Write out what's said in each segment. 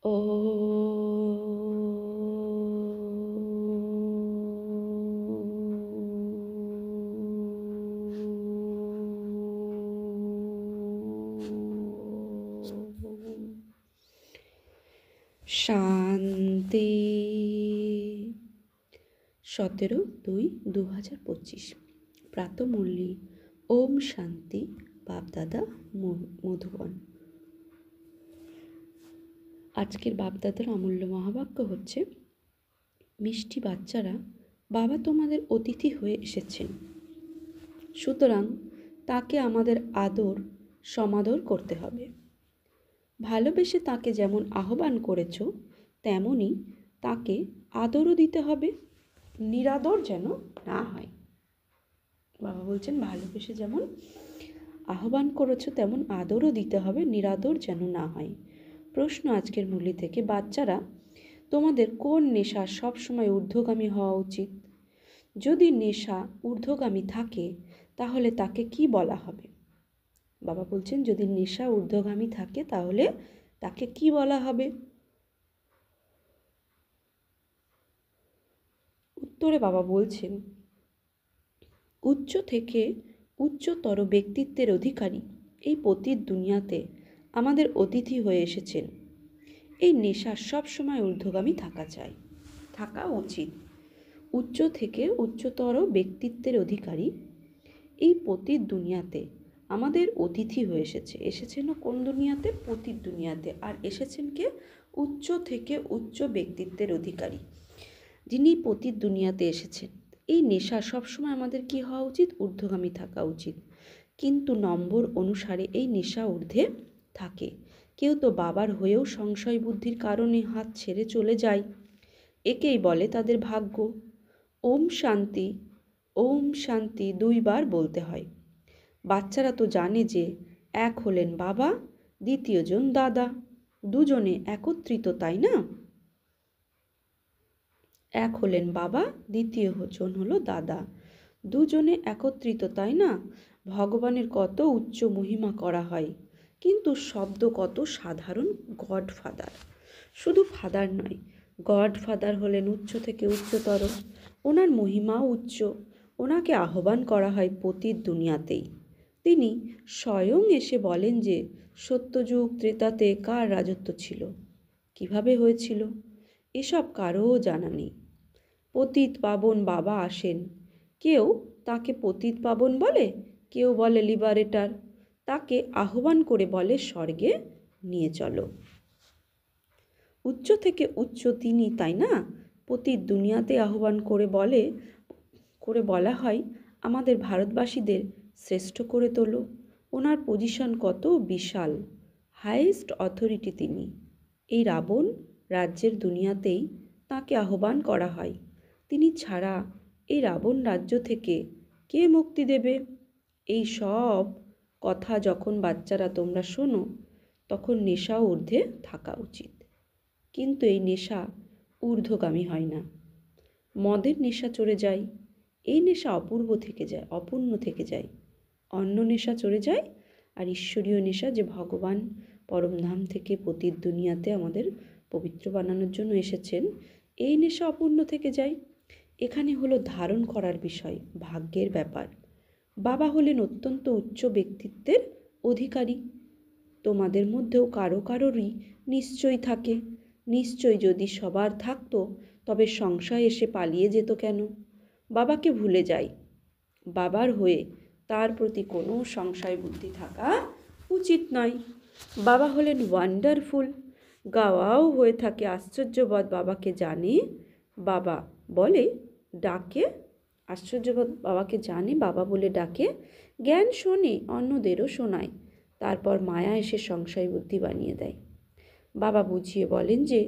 ও শান্তি। 17/2/2025 প্রাতঃমুরলি। ওম শান্তি। বাপদাদা মধুবন। আজকের বাপদাদার অমূল্য মহাবাক্য হচ্ছে, মিষ্টি বাচ্চারা, বাবা তোমাদের অতিথি হয়ে এসেছেন, সুতরাং তাকে আমাদের আদর সমাদর করতে হবে। ভালোবেসে তাকে যেমন আহ্বান করেছ তেমনই তাকে আদরও দিতে হবে, নিরাদর যেন না হয়। বাবা বলছেন ভালোবেসে যেমন আহ্বান করেছ তেমন আদরও দিতে হবে, নিরাদর যেন না হয়। প্রশ্ন আজকের মুরলি থেকে, বাচ্চারা, তোমাদের কোন নেশা সবসময় ঊর্ধ্বগামী হওয়া উচিত? যদি নেশা ঊর্ধ্বগামী থাকে তাহলে তাকে কি বলা হবে? বাবা বলছেন যদি নেশা ঊর্ধ্বগামী থাকে তাহলে তাকে কি বলা হবে? উত্তরে বাবা বলছেন, উচ্চ থেকে উচ্চতর ব্যক্তিত্বের অধিকারী এই পতিত দুনিয়াতে আমাদের অতিথি হয়ে এসেছেন। এই নেশা সবসময় ঊর্ধ্বগামী থাকা উচিত। উচ্চ থেকে উচ্চতর ব্যক্তিত্বের অধিকারী এই পতিত দুনিয়াতে আমাদের অতিথি হয়ে এসেছেন কোন দুনিয়াতে? পতিত দুনিয়াতে। আর এসেছেন কে? উচ্চ থেকে উচ্চ ব্যক্তিত্বের অধিকারী যিনি পতিত দুনিয়াতে এসেছেন। এই নেশা সবসময় আমাদের কি হওয়া উচিত? ঊর্ধ্বগামী থাকা উচিত। কিন্তু নম্বর অনুসারে এই নেশা ঊর্ধ্বে থাকে। কেউ তো বাবার হয়েও সংশয় বুদ্ধির কারণে হাত ছেড়ে চলে যায়। একেই বলে তাদের ভাগ্য। ওম শান্তি, ওম শান্তি 2 বার বলতে হয়। বাচ্চারা তো জানে যে এক হলেন বাবা, দ্বিতীয়জন দাদা, দুজনে একত্রিত, তাই না? এক হলেন বাবা, দ্বিতীয়জন হলো দাদা, দুজনে একত্রিত, তাই না? ভগবানের কত উচ্চ মহিমা করা হয়, কিন্তু শব্দ কত সাধারণ। গডফাদার, শুধু ফাদার নয়, গডফাদার হলেন উচ্চ থেকে উচ্চতর। ওনার মহিমাও উচ্চ। ওনাকে আহ্বান করা হয় পতিত দুনিয়াতেই। তিনি স্বয়ং এসে বলেন যে সত্যযুগ ত্রেতাতে কার রাজত্ব ছিল, কিভাবে হয়েছিল, এসব কারও জানা নেই। পতিত পাবন বাবা আসেন। কেউ তাকে পতিত পাবন বলে, কেউ বলে লিবারেটর। তাকে আহ্বান করে বলে স্বর্গে নিয়ে চলো। উচ্চ থেকে উচ্চ তিনি, তাই না? পতিত দুনিয়াতে আহ্বান করে বলা হয় আমাদের ভারতবাসীদের শ্রেষ্ঠ করে তোলো। ওনার পজিশন কত বিশাল, হাইয়েস্ট অথরিটি তিনি। এই রাবণ রাজ্যের দুনিয়াতেই তাকে আহ্বান করা হয়। তিনি ছাড়া এই রাবণ রাজ্য থেকে কে মুক্তি দেবে? এই সব কথা যখন বাচ্চারা তোমরা শোনো, তখন নেশা ঊর্ধ্বে থাকা উচিত। কিন্তু এই নেশা ঊর্ধ্বগামী হয় না। মদের নেশা চড়ে যায়, এই নেশা অপূর্ণ থেকে যায়। অন্য নেশা চড়ে যায়, আর ঈশ্বরীয় নেশা যে ভগবান পরমধাম থেকে পতিত দুনিয়াতে আমাদের পবিত্র বানানোর জন্য এসেছেন, এই নেশা অপূর্ণ থেকে যায়। এখানে হলো ধারণ করার বিষয়, ভাগ্যের ব্যাপার। বাবা হলেন অত্যন্ত উচ্চ ব্যক্তিত্বের অধিকারী। তোমাদের মধ্যেও কারোরই নিশ্চয় থাকে। নিশ্চয় যদি সবার থাকতো তবে সংশয় এসে পালিয়ে যেত কেন? বাবাকে ভুলে যাই। বাবার হয়ে তার প্রতি কোনো সংশয় বুদ্ধি থাকা উচিত নয়। বাবা হলেন ওয়ান্ডারফুল। গাওয়াও হয়ে থাকে আশ্চর্যবোধ বাবাকে জানে, বাবা বলে ডাকে। আশ্চর্যবোধ বাবাকে জানে, বাবা বলে ডাকে। জ্ঞান শোনে, অন্যদেরও শোনায়। তারপর মায়া এসে সংশয় বুদ্ধি বানিয়ে দেয়। বাবা বুঝিয়ে বলেন যে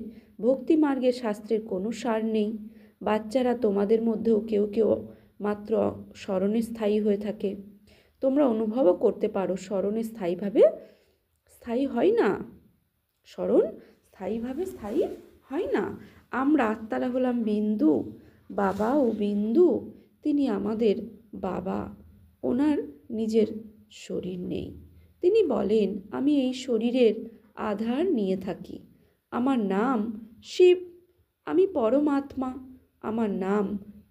ভক্তি মার্গের শাস্ত্রের কোনো সার নেই। বাচ্চারা, তোমাদের মধ্যেও কেউ কেউ মাত্র স্মরণে স্থায়ী হয়ে থাকে। তোমরা অনুভবও করতে পারো স্মরণে স্থায়ী হয় না। স্মরণ স্থায়ীভাবে স্থায়ী হয় না। আমরা আত্মারা হলাম বিন্দু, বাবাও বিন্দু। তিনি আমাদের বাবা। ওনার নিজের শরীর নেই। তিনি বলেন আমি এই শরীরের আধার নিয়ে থাকি। আমার নাম শিব, আমি পরমাত্মা, আমার নাম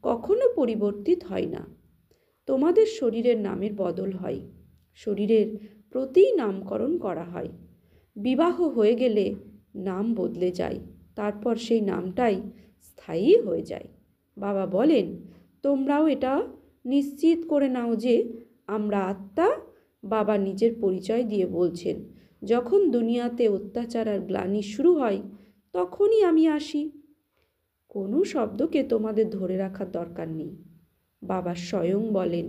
কখনো পরিবর্তিত হয় না। তোমাদের শরীরের নামের বদল হয়, শরীরের প্রতি নামকরণ করা হয়। বিবাহ হয়ে গেলে নাম বদলে যায়, তারপর সেই নামটাই স্থায়ী হয়ে যায়। বাবা বলেন, তোমরাও এটা নিশ্চিত করে নাও যে আমরা আত্মা। বাবা নিজের পরিচয় দিয়ে বলছেন, যখন দুনিয়াতে অত্যাচার আর গ্লানি শুরু হয় তখনই আমি আসি। কোনো শব্দকে তোমাদের ধরে রাখার দরকার নেই। বাবা স্বয়ং বলেন,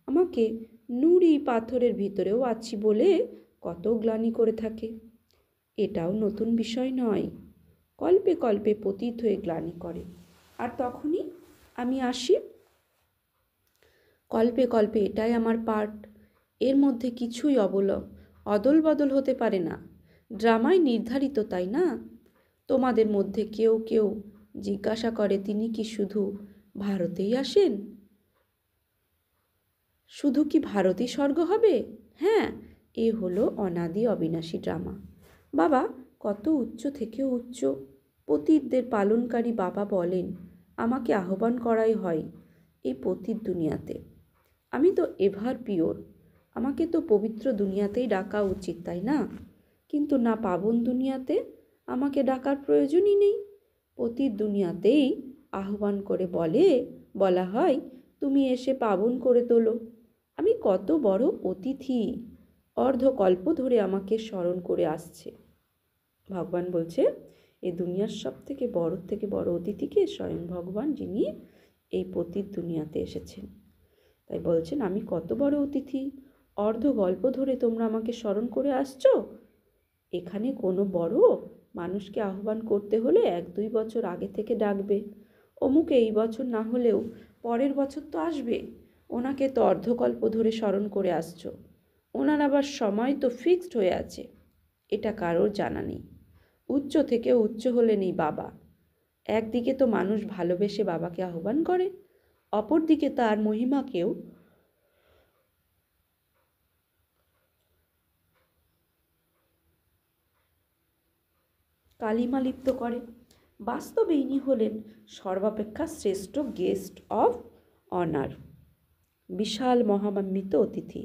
আমাকে নুড়ি পাথরের ভিতরেও আছি বলে কত গ্লানি করে থাকে। এটাও নতুন বিষয় নয়। কল্পে কল্পে পতিত হয়ে গ্লানি করে, আর তখনই আমি আসি। কল্পে কল্পে এটাই আমার পার্ট। এর মধ্যে কিছুই অদল বদল হতে পারে না। ড্রামায় নির্ধারিত, তাই না? তোমাদের মধ্যে কেউ কেউ জিজ্ঞাসা করে, তিনি কি শুধু ভারতেই আসেন? শুধু কি ভারতই স্বর্গ হবে? হ্যাঁ, এ হলো অনাদি অবিনাশী ড্রামা। বাবা কত উচ্চ থেকেও উচ্চ পতিতদের পালনকারী বাবা বলেন, আমাকে আহ্বান করাই হয় এই পতিত দুনিয়াতে। আমি তো এভার পিওর, আমাকে তো পবিত্র দুনিয়াতেই ডাকা উচিত, তাই না? কিন্তু না, পাবন দুনিয়াতে আমাকে ডাকার প্রয়োজনই নেই। পতিত দুনিয়াতেই আহ্বান করে বলা হয়, তুমি এসে পাবন করে তোলো। আমি কত বড় অতিথি, অর্ধকল্প ধরে আমাকে স্মরণ করে আসছে। ভগবান বলছে, এই দুনিয়ার সব থেকে বড় অতিথিকে স্বয়ং ভগবান, যিনি এই পতিত দুনিয়াতে এসেছেন। তাই বলছেন, আমি কত বড় অতিথি, অর্ধ গল্প ধরে তোমরা আমাকে স্মরণ করে আসছো। এখানে কোনো বড় মানুষকে আহ্বান করতে হলে 1-2 বছর আগে থেকে ডাকবে। অমুকে এই বছর না হলেও পরের বছর তো আসবে, ওনাকে তো অর্ধকল্প ধরে স্মরণ করে আসছো। ওনার আবার সময় তো ফিক্সড হয়ে আছে, এটা কারোর জানা নেই। উচ্চ থেকে উচ্চ হলেন এই বাবা। একদিকে তো মানুষ ভালোবেসে বাবাকে আহ্বান করে, অপরদিকে তার মহিমাকেও কালিমালিপ্ত করে। বাস্তবে ইনি হলেন সর্বাপেক্ষা শ্রেষ্ঠ গেস্ট অফ অনার, বিশাল মহামান্বিত অতিথি।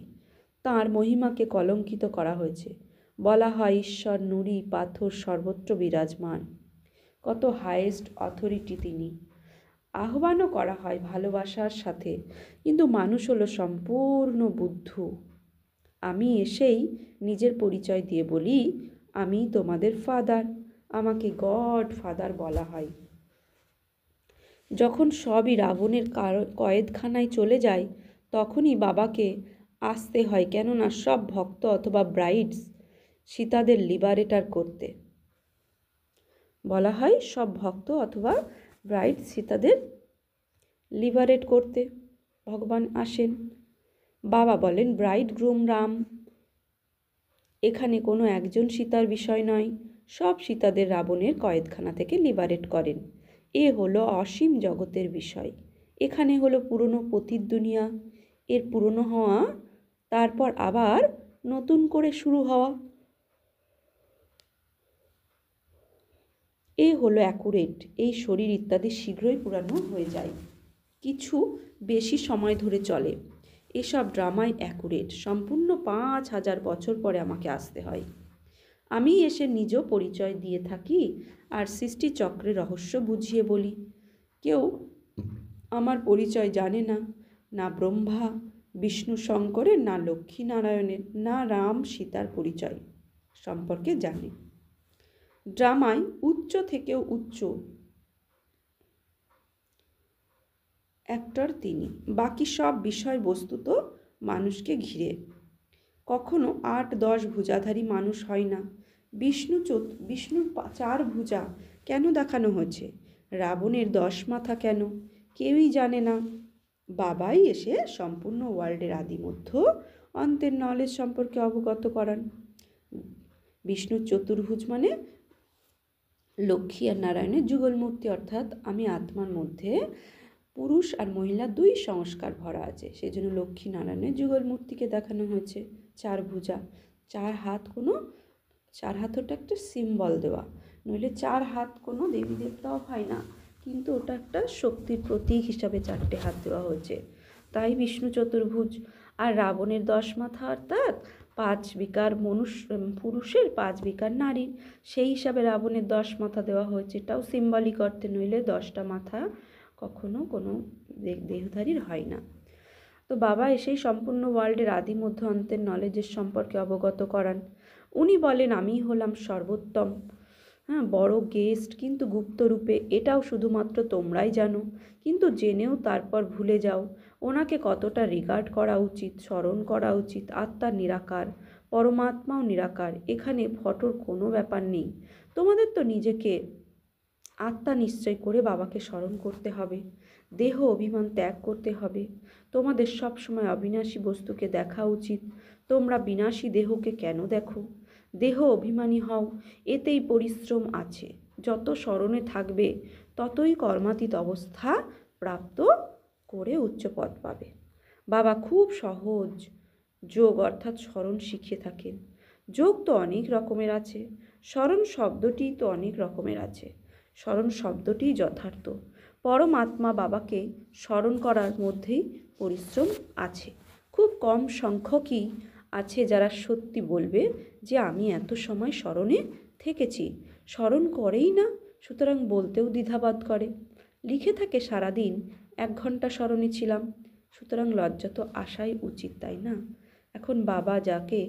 তাঁর মহিমাকে কলঙ্কিত করা হয়েছে। বলা হয়, ঈশ্বর নুড়ি পাথর সর্বত্র বিরাজমান, কত হাইয়েস্ট অথরিটি তিনি। আহ্বানও করা হয় ভালোবাসার সাথে, কিন্তু মানুষ হলো সম্পূর্ণ বুদ্ধু। আমি এসেই নিজের পরিচয় দিয়ে বলি, আমি তোমাদের ফাদার, আমাকে গড ফাদার বলা হয়। যখন সবই রাবণের কয়েদখানায় চলে যায়, তখনই বাবাকে আসতে হয়, কেননা সব ভক্ত অথবা ব্রাইডস সীতাদের লিবারেটার করতে। বলা হয়, সব ভক্ত অথবা ব্রাইড সীতাদের লিবারেট করতে ভগবান আসেন। বাবা বলেন, ব্রাইড গ্রুম রাম। এখানে কোনো একজন সীতার বিষয় নয়, সব সীতাদের রাবণের কয়েদখানা থেকে লিবারেট করেন। এ হলো অসীম জগতের বিষয়। এখানে হলো পুরনো পতিত দুনিয়া, এর পুরনো হওয়া, তারপর আবার নতুন করে শুরু হওয়া। এ হলো অ্যাকুরেট। এই শরীর ইত্যাদি শীঘ্রই পুরানো হয়ে যায়, কিছু বেশি সময় ধরে চলে। এসব ড্রামায় অ্যাকুরেট। সম্পূর্ণ 5000 বছর পরে আমাকে আসতে হয়। আমি এসে নিজ পরিচয় দিয়ে থাকি আর সৃষ্টিচক্রের রহস্য বুঝিয়ে বলি। কেউ আমার পরিচয় জানে না, না ব্রহ্মা বিষ্ণু শঙ্করের, না লক্ষ্মী নারায়ণের, না রাম সীতার পরিচয় সম্পর্কে জানে। ড্রামায় উচ্চ থেকেও উচ্চ অ্যাক্টর তিনি, বাকি সব বিষয়বস্তু তো মানুষকে ঘিরে। কখনো 8-10 ভুজাধারী মানুষ হয় না। বিষ্ণুর 4 ভুজা কেন দেখানো হয়েছে, রাবণের 10 মাথা কেন, কেউই জানে না। বাবাই এসে সম্পূর্ণ ওয়ার্ল্ডের আদি মধ্য অন্তের নলেজ সম্পর্কে অবগত করান। বিষ্ণুর চতুর্ভুজ মানে লক্ষ্মী আর নারায়ণের যুগল মূর্তি, অর্থাৎ আমি আত্মার মধ্যে পুরুষ আর মহিলা 2 সংস্কার ভরা আছে, সেই জন্য লক্ষ্মী নারায়ণের যুগল মূর্তিকে দেখানো হয়েছে। 4 ভুজা, 4 হাত, 4 হাত ওটা একটা সিম্বল দেওয়া। নইলে 4 হাত কোনো দেবী দেবতাও হয় না, কিন্তু ওটা একটা শক্তির প্রতীক হিসাবে 4টে হাত দেওয়া হয়েছে, তাই বিষ্ণু চতুর্ভুজ। আর রাবণের 10 মাথা অর্থাৎ 5 বিকার পুরুষের 5 বিকার নারীর, সেই হিসাবে রাবণের 10 মাথা দেওয়া হয়েছে। এটাও সিম্বলিক অর্থে, নইলে 10টা মাথা কখনো কোনো দেহধারীর হয় না। তো বাবা এসেই সম্পূর্ণ ওয়ার্ল্ডের আদি মধ্য অন্তের নলেজের সম্পর্কে অবগত করান। উনি বলেন আমিই হলাম সর্বোত্তম, হ্যাঁ, বড় গেস্ট, কিন্তু গুপ্ত রূপে। এটাও শুধুমাত্র তোমরাই জানো, কিন্তু জেনেও তারপর ভুলে যাও ওনাকে কতটা রিগার্ড করা উচিত, স্মরণ করা উচিত। আত্মা নিরাকার, পরমাত্মাও নিরাকার, এখানে ফটোর কোনো ব্যাপার নেই। তোমাদের তো নিজেকে আত্মা নিশ্চয় করে বাবাকে স্মরণ করতে হবে, দেহ অভিমান ত্যাগ করতে হবে। তোমাদের সব সময় অবিনাশী বস্তুকে দেখা উচিত। তোমরা বিনাশী দেহকে কেন দেখো? দেহ অভিমানী হও, এতেই পরিশ্রম আছে। যত স্মরণে থাকবে ততই কর্মাতীত অবস্থা প্রাপ্ত করে উচ্চ পদ পাবে। বাবা খুব সহজ যোগ অর্থাৎ স্মরণ শিখিয়ে থাকেন। যোগ তো অনেক রকমের আছে, স্মরণ শব্দটি তো অনেক রকমের আছে। স্মরণ শব্দটিই যথার্থ। পরমাত্মা বাবাকে স্মরণ করার মধ্যেই পরিশ্রম আছে। খুব কম সংখ্যকই আছে যারা সত্যি বলবে যে আমি এত সময় স্মরণে থেকেছি। স্মরণ করেই না, সুতরাং বলতেও দ্বিধাবোধ করে। লিখে থাকে সারাদিন 1 ঘন্টা স্মরণে ছিলাম, সুতরাং লজ্জা তো আসাই উচিত, তাই না? এখন বাবা যাকে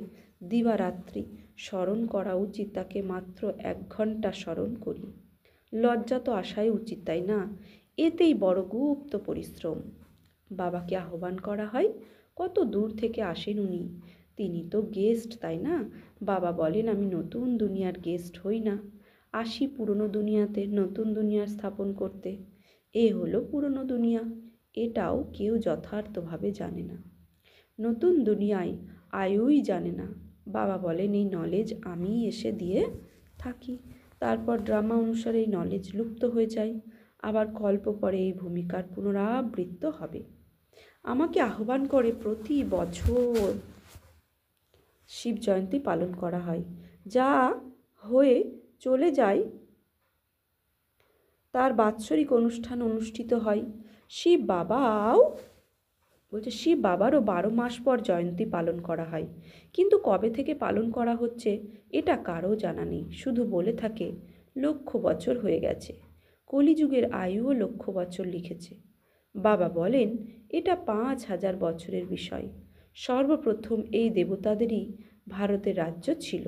দিবারাত্রি স্মরণ করা উচিত তাকে মাত্র 1 ঘন্টা স্মরণ করি। লজ্জা তো আসাই উচিত, তাই না? এতেই বড় গুপ্ত পরিশ্রম। বাবাকে আহ্বান করা হয়, কত দূর থেকে আসেন উনি, তিনি তো গেস্ট, তাই না? বাবা বলেন আমি নতুন দুনিয়ার গেস্ট হই না, আসি পুরনো দুনিয়াতে নতুন দুনিয়ার স্থাপন করতে। এ হলো পুরনো দুনিয়া, এটাও কেউ যথার্থভাবে জানে না। নতুন দুনিয়ায় আয়ুই জানে না। বাবা বলেন এই নলেজ আমি এসে দিয়ে থাকি, তারপর ড্রামা অনুসারে এই নলেজ লুপ্ত হয়ে যায়, আবার কল্প পরে এই ভূমিকার পুনরাবৃত্ত হবে। আমাকে আহ্বান করে প্রতি বছর শিব জয়ন্তী পালন করা হয়, যা হয়ে চলে যায় তার বাৎসরিক অনুষ্ঠান অনুষ্ঠিত হয়। শিব বাবারও 12 মাস পর জয়ন্তী পালন করা হয়, কিন্তু কবে থেকে পালন করা হচ্ছে এটা কারও জানা নেই, শুধু বলে থাকে 1,00,000 বছর হয়ে গেছে। কলিযুগের আয়ুও 1,00,000 বছর লিখেছে। বাবা বলেন এটা 5,000 বছরের বিষয়। সর্বপ্রথম এই দেবতাদেরই ভারতের রাজ্য ছিল,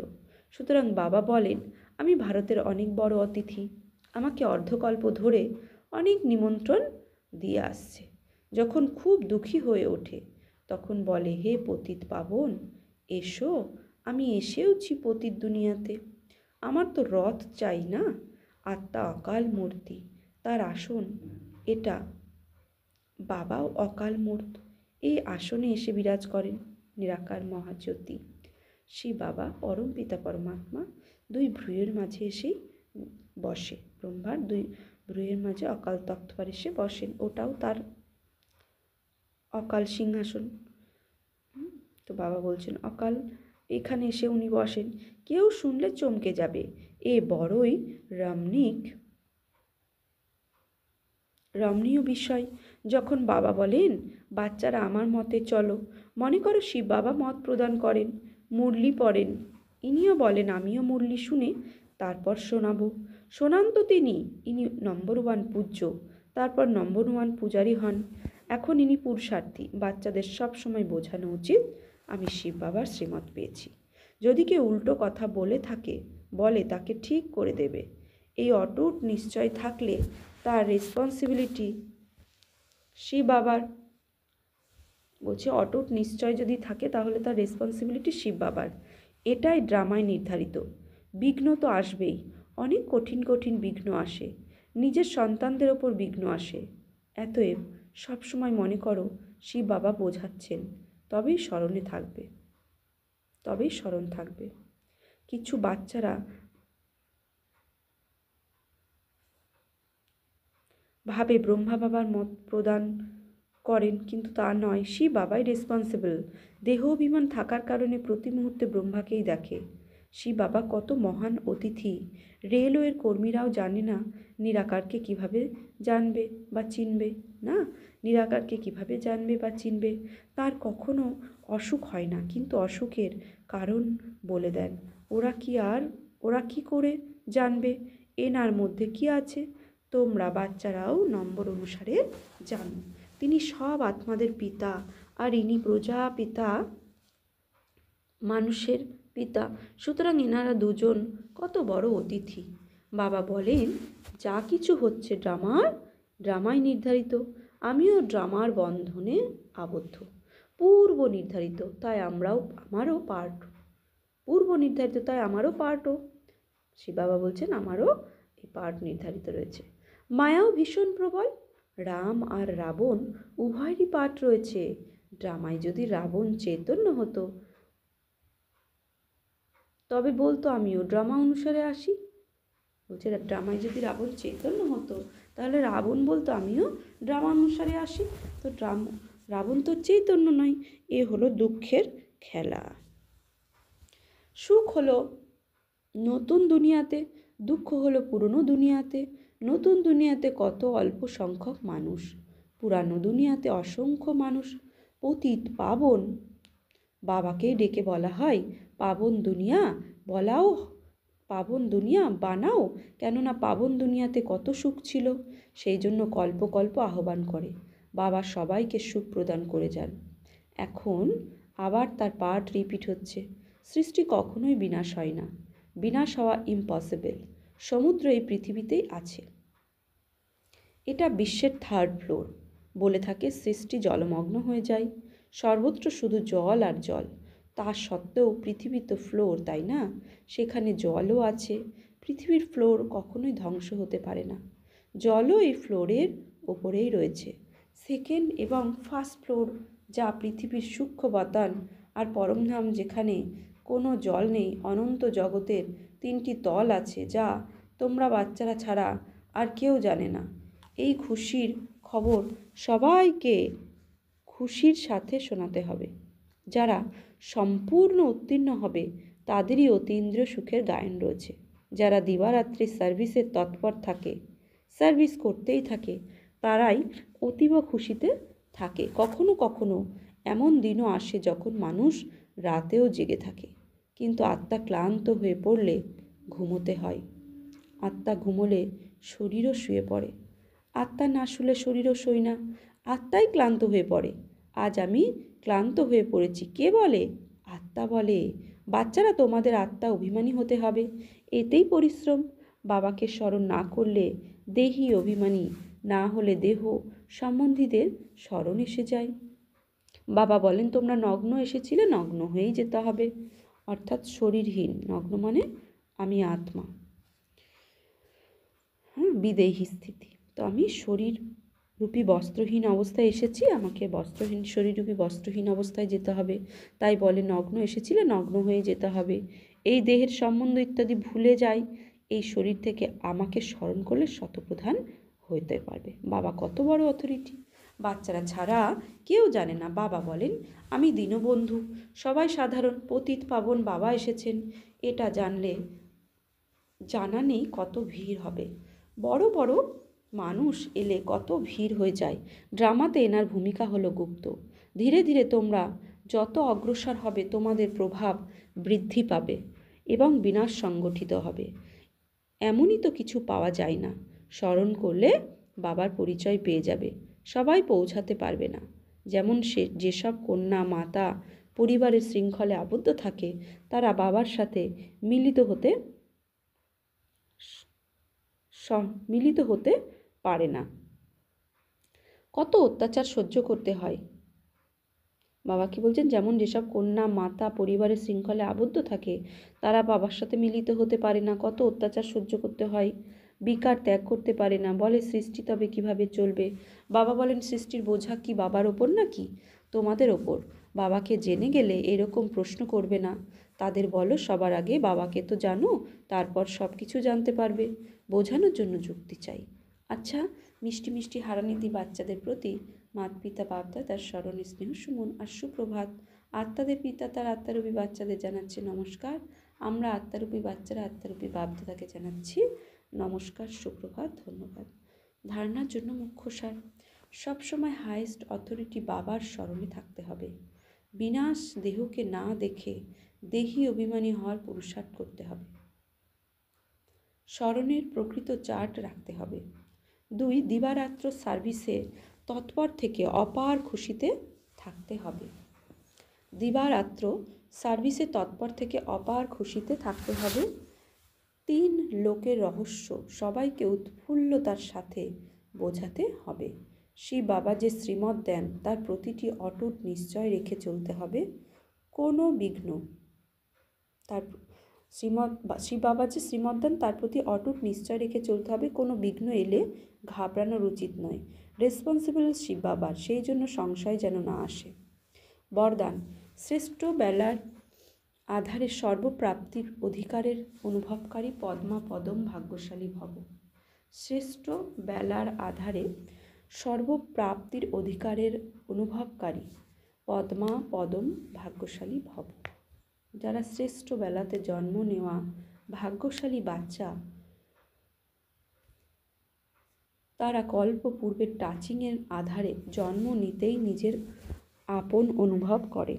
সুতরাং বাবা বলেন আমি ভারতের অনেক বড় অতিথি। আমাকে অর্ধকল্প ধরে অনেক নিমন্ত্রণ দিয়ে আসছে। যখন খুব দুঃখী হয়ে ওঠে তখন বলে হে পতিত পাবন, এসো, আমি এসেওছি পতিত দুনিয়াতে। আমার তো রথ চাই না, আত্মা অকাল মূর্তি, তার আসন এটা। বাবাও অকাল মূর্ত, এই আসনে এসে বিরাজ করেন নিরাকার মহাজ্যোতি। শিব বাবা পরম পিতা পরমাত্মা 2 ভ্রুয়ের মাঝে এসেই বসে, ব্রহ্মার 2 ভ্রুয়ের মাঝে অকাল তখ্ত পর এসে বসেন, ওটাও তার অকাল সিংহাসন। তো বাবা বলছেন অকাল এখানে এসে উনি বসেন, কেউ শুনলে চমকে যাবে, এ বড়ই রমণীয় বিষয়। যখন বাবা বলেন বাচ্চারা আমার মতে চলো, মনে করো শিব বাবা মত প্রদান করেন, মুরলি পড়েন, ইনিও বলেন আমিও মুরলি শুনে তারপর শোনাবো। শোনান তো তিনি, ইনি নম্বর 1 পূজ্য, তারপর নম্বর 1 পূজারী হন। এখন ইনি পুরুষার্থী। বাচ্চাদের সব সময় বোঝানো উচিত আমি শিব বাবার শ্রীমত পেয়েছি। যদি কেউ উল্টো কথা বলে তাকে ঠিক করে দেবে। এই অটুট নিশ্চয় থাকলে তার রেসপন্সিবিলিটি শিব বাবার। বলছে অটুট নিশ্চয় যদি থাকে তাহলে তার রেসপন্সিবিলিটি শিব বাবার। এটাই ড্রামায় নির্ধারিত। বিঘ্ন তো আসবেই, অনেক কঠিন কঠিন বিঘ্ন আসে, নিজের সন্তানদের ওপর বিঘ্ন আসে। অতএব সবসময় মনে করো শিব বাবা বোঝাচ্ছেন, তবেই স্মরণ থাকবে। কিছু বাচ্চারা ভাবে ব্রহ্মা বাবার মত প্রদান করেন, কিন্তু তা নয়, শিব বাবাই রেসপন্সিবল। দেহ অভিমান থাকার কারণে প্রতি মুহূর্তে ব্রহ্মাকেই দেখে। শিব বাবা কত মহান অতিথি। রেলওয়ের কর্মীরাও জানে না নিরাকারকে কিভাবে জানবে বা চিনবে। না, নিরাকারকে কিভাবে জানবে বা চিনবে। তার কখনো অসুখ হয় না, কিন্তু অসুখের কারণ বলে দেন। ওরা কি করে জানবে এনার মধ্যে কি আছে? তোমরা বাচ্চারাও নম্বর অনুসারে জানো। তিনি সব আত্মাদের পিতা, আর ইনি প্রজাপিতা, মানুষের পিতা। সুতরাং এনারা দুজন কত বড় অতিথি। বাবা বলেন, যা কিছু হচ্ছে ড্রামায় নির্ধারিত। আমিও ড্রামার বন্ধনে আবদ্ধ, পূর্ব নির্ধারিত, তাই আমারও পার্টও। শিব বাবা বলছেন, আমারও এই পার্ট নির্ধারিত রয়েছে। মায়াও ভীষণ প্রবল। রাম আর রাবণ উভয়েরই পার্ট রয়েছে। ড্রামায় যদি রাবণ চৈতন্য হতো তবে বলতো আমিও ড্রামা অনুসারে আসি। বলছে ড্রামায় যদি রাবণ চৈতন্য হতো তাহলে রাবণ বলতো আমিও ড্রামা অনুসারে আসি। তো রাবণ তো চৈতন্য নয়। এ হলো দুঃখের খেলা। সুখ হলো নতুন দুনিয়াতে, দুঃখ হলো পুরনো দুনিয়াতে। নতুন দুনিয়াতে কত অল্প সংখ্যক মানুষ, পুরানো দুনিয়াতে অসংখ্য মানুষ। পতিত পাবন বাবাকে ডেকে বলা হয় পাবন দুনিয়া বানাও, কেননা পাবন দুনিয়াতে কত সুখ ছিল। সেই জন্য কল্প কল্প আহ্বান করে বাবা সবাইকে সুখ প্রদান করে যান। এখন আবার তার পার্ট রিপিট হচ্ছে। সৃষ্টি কখনোই বিনাশ হয় না, বিনাশ হওয়া ইম্পসিবল। সমুদ্র এই পৃথিবীতেই আছে, এটা বিশ্বের 3rd ফ্লোর। বলে থাকে সৃষ্টি জলমগ্ন হয়ে যায়, সর্বত্র শুধু জল আর জল। তা সত্ত্বেও পৃথিবী তো ফ্লোর, তাই না? সেখানে জলও আছে। পৃথিবীর ফ্লোর কখনোই ধ্বংস হতে পারে না, জলও এই ফ্লোরের ওপরেই রয়েছে। 2nd এবং 1st ফ্লোর, যা পৃথিবীর সূক্ষ্ম বাতান আর পরমধাম, যেখানে কোনো জল নেই। অনন্ত জগতের 3টি তল আছে, যা তোমরা বাচ্চারা ছাড়া আর কেউ জানে না। এই খুশির খবর সবাইকে খুশির সাথে শোনাতে হবে। যারা সম্পূর্ণ উত্তীর্ণ হবে তাদেরই অতীন্দ্রিয় সুখের গায়ন রয়েছে। যারা দিবারাত্রি সার্ভিসে তৎপর থাকে, সার্ভিস করতেই থাকে, তারাই অতীব খুশিতে থাকে। কখনো কখনো এমন দিনও আসে যখন মানুষ রাতেও জেগে থাকে, কিন্তু আত্মা ক্লান্ত হয়ে পড়লে ঘুমোতে হয়। আত্মা ঘুমোলে শরীরও শুয়ে পড়ে, আত্মা না শুলে শরীরও শোয় না। আত্মাই ক্লান্ত হয়ে পড়ে। আজ আমি ক্লান্ত হয়ে পড়েছি, কে বলে? আত্মা বলে। বাচ্চারা, তোমাদের আত্মা অভিমানী হতে হবে, এতেই পরিশ্রম। বাবাকে স্মরণ না করলে দেহি অভিমানী, না হলে দেহ সম্বন্ধীদের স্মরণ এসে যায়। বাবা বলেন, তোমরা নগ্ন এসেছিলে, নগ্ন হয়েই যেতে হবে, অর্থাৎ শরীরহীন। নগ্ন মানে আমি আত্মা, বিদেহী স্থিতি। তো আমি শরীর রূপী বস্ত্রহীন অবস্থায় এসেছি, আমাকে শরীররূপী বস্ত্রহীন অবস্থায় যেতে হবে। তাই বলে নগ্ন এসেছিলে, নগ্ন হয়ে যেতে হবে। এই দেহের সম্বন্ধ ইত্যাদি ভুলে যাই, এই শরীর থেকে আমাকে স্মরণ করলে শতপ্রধান হতে পারবে। বাবা কত বড় অথরিটি, বাচ্চারা ছাড়া কেউ জানে না। বাবা বলেন, আমি দীনবন্ধু, সবাই সাধারণ, পতিত পাবন বাবা এসেছেন। এটা জানা নেই কত ভিড় হবে। বড় বড় মানুষ এলে কত ভিড় হয়ে যায়। ড্রামাতে এনার ভূমিকা হলো গুপ্ত। ধীরে ধীরে তোমরা যত অগ্রসর হবে তোমাদের প্রভাব বৃদ্ধি পাবে এবং বিনাশ সংগঠিত হবে। এমনই তো কিছু পাওয়া যায় না, স্মরণ করলে বাবার পরিচয় পেয়ে যাবে। সবাই পৌঁছাতে পারবে না। যেমন যেসব কন্যা মাতা পরিবারের শৃঙ্খলে আবদ্ধ থাকে, তারা বাবার সাথে মিলিত হতে পারে না। কত অত্যাচার সহ্য করতে হয়। বাবা কি বলছেন? যেমন যেসব কন্যা মাতা পরিবারের শৃঙ্খলে আবদ্ধ থাকে, তারা বাবার সাথে মিলিত হতে পারে না, কত অত্যাচার সহ্য করতে হয়, বিকার ত্যাগ করতে পারে না। বলে সৃষ্টি তবে কিভাবে চলবে? বাবা বলেন, সৃষ্টির বোঝা কি বাবার ওপর নাকি তোমাদের ওপর? বাবাকে জেনে গেলে এরকম প্রশ্ন করবে না। তাদের বলো, সবার আগে বাবাকে তো জানো, তারপর সব কিছু জানতে পারবে। বোঝানোর জন্য যুক্তি চাই। আচ্ছা, মিষ্টি মিষ্টি হারানিধি বাচ্চাদের প্রতি মাত পিতা বাপদাদার স্মরণে স্নেহ সুমন আর সুপ্রভাত। আত্মাদের পিতা তার আত্মারূপী বাচ্চাদের জানাচ্ছে নমস্কার। আমরা আত্মারূপী বাচ্চারা আত্মারূপী বাপদাদাকে জানাচ্ছি নমস্কার, সুপ্রভাত, ধন্যবাদ। ধারণার জন্য মুখ্য সার: সবসময় হাইয়েস্ট অথরিটি বাবার স্মরণে থাকতে হবে। বিনাশ দেহকে না দেখে দেহি অভিমানী হওয়ার পুরুষার্থ করতে হবে। স্মরণের প্রকৃত চার্ট রাখতে হবে। 2, দিবারাত্র সার্ভিসে তৎপর থেকে অপার খুশিতে থাকতে হবে। দিবারাত্র সার্ভিসে তৎপর থেকে অপার খুশিতে থাকতে হবে। 3, লোকের রহস্য সবাইকে উৎফুল্লতার সাথে বোঝাতে হবে। শ্রী বাবা যে শ্রীমত দেন তার প্রতিটি অটুট নিশ্চয় রেখে চলতে হবে। কোনো বিঘ্ন শ্রী বাবা যে শ্রীমত দেন তার প্রতি অটুট নিশ্চয় রেখে চলতে হবে। কোনো বিঘ্ন এলে ঘাবড়ানোর উচিত নয়। রেসপন্সিবল শিব বাবার, সেই জন্য সংশয় যেন না আসে। বরদান: শ্রেষ্ঠ বেলার আধারে সর্বপ্রাপ্তির অধিকারের অনুভবকারী পদ্মা পদম ভাগ্যশালী ভব। শ্রেষ্ঠ বেলার আধারে সর্বপ্রাপ্তির অধিকারের অনুভবকারী পদ্মা পদম ভাগ্যশালী ভব। যারা শ্রেষ্ঠ বেলাতে জন্ম নেওয়া ভাগ্যশালী বাচ্চা, তারা কল্প পূর্বের টাচিংয়ের আধারে জন্ম নিতেই নিজের আপন অনুভব করে।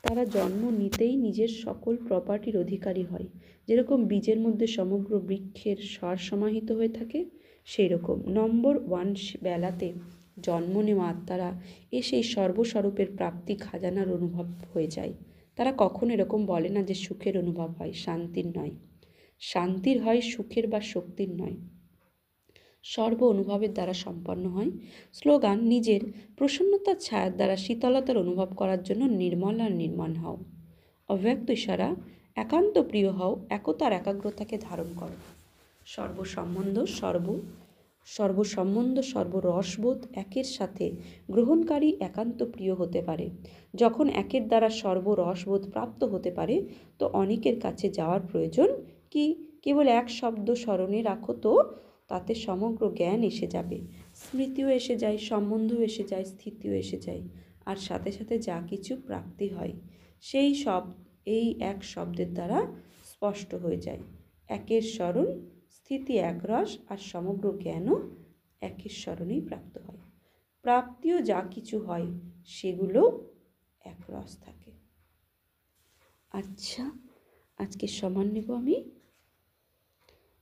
তারা জন্ম নিতেই নিজের সকল প্রপার্টির অধিকারী হয়। যেরকম বীজের মধ্যে সমগ্র বৃক্ষের স্বর সমাহিত হয়ে থাকে, সেই রকম নম্বর 1 বেলাতে জন্ম নেওয়া আত্মারা সেই সর্বস্বরূপের প্রাপ্তি খাজানার অনুভব হয়ে যায়। তারা কখনো এরকম বলে না যে সুখের অনুভব হয়, শান্তির নয়। শান্তির হয়, সুখের বা শক্তির নয়। সর্ব অনুভবের দ্বারা সম্পন্ন হয়। স্লোগান: নিজের প্রসন্নতার ছায়ার দ্বারা শীতলতার অনুভব করার জন্য নির্মল আর নির্মাণ হও। অব্যক্ত ইশারা: একান্ত প্রিয় হও, একতার একাগ্রতাকে ধারণ করো। সর্বসম্বন্ধ সর্বরসবোধ একের সাথে গ্রহণকারী একান্ত প্রিয় হতে পারে। যখন একের দ্বারা সর্বরসবোধ প্রাপ্ত হতে পারে তো অনেকের কাছে যাওয়ার প্রয়োজন কি? কেবল এক শব্দ স্মরণে রাখো তো তাতে সমগ্র জ্ঞান এসে যাবে, স্মৃতিও এসে যায়, সম্বন্ধও এসে যায়, স্থিতিও এসে যায়, আর সাথে সাথে যা কিছু প্রাপ্তি হয় সেই সব এই এক শব্দের দ্বারা স্পষ্ট হয়ে যায়। একের স্মরণ, স্থিতি একরস, আর সমগ্র জ্ঞানও একের স্মরণেই প্রাপ্ত হয়। প্রাপ্তিও যা কিছু হয় সেগুলো একরস থাকে। আচ্ছা, আজকে সমান নেব আমি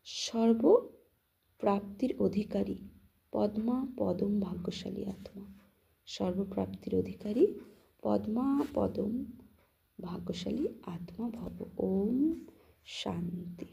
সর্বপ্রাপ্তির অধিকারী পদ্মা পদম ভাগ্যশালী আত্মা। সর্বপ্রাপ্তির অধিকারী পদ্মা পদম ভাগ্যশালী আত্মা ভব। ওম শান্তি।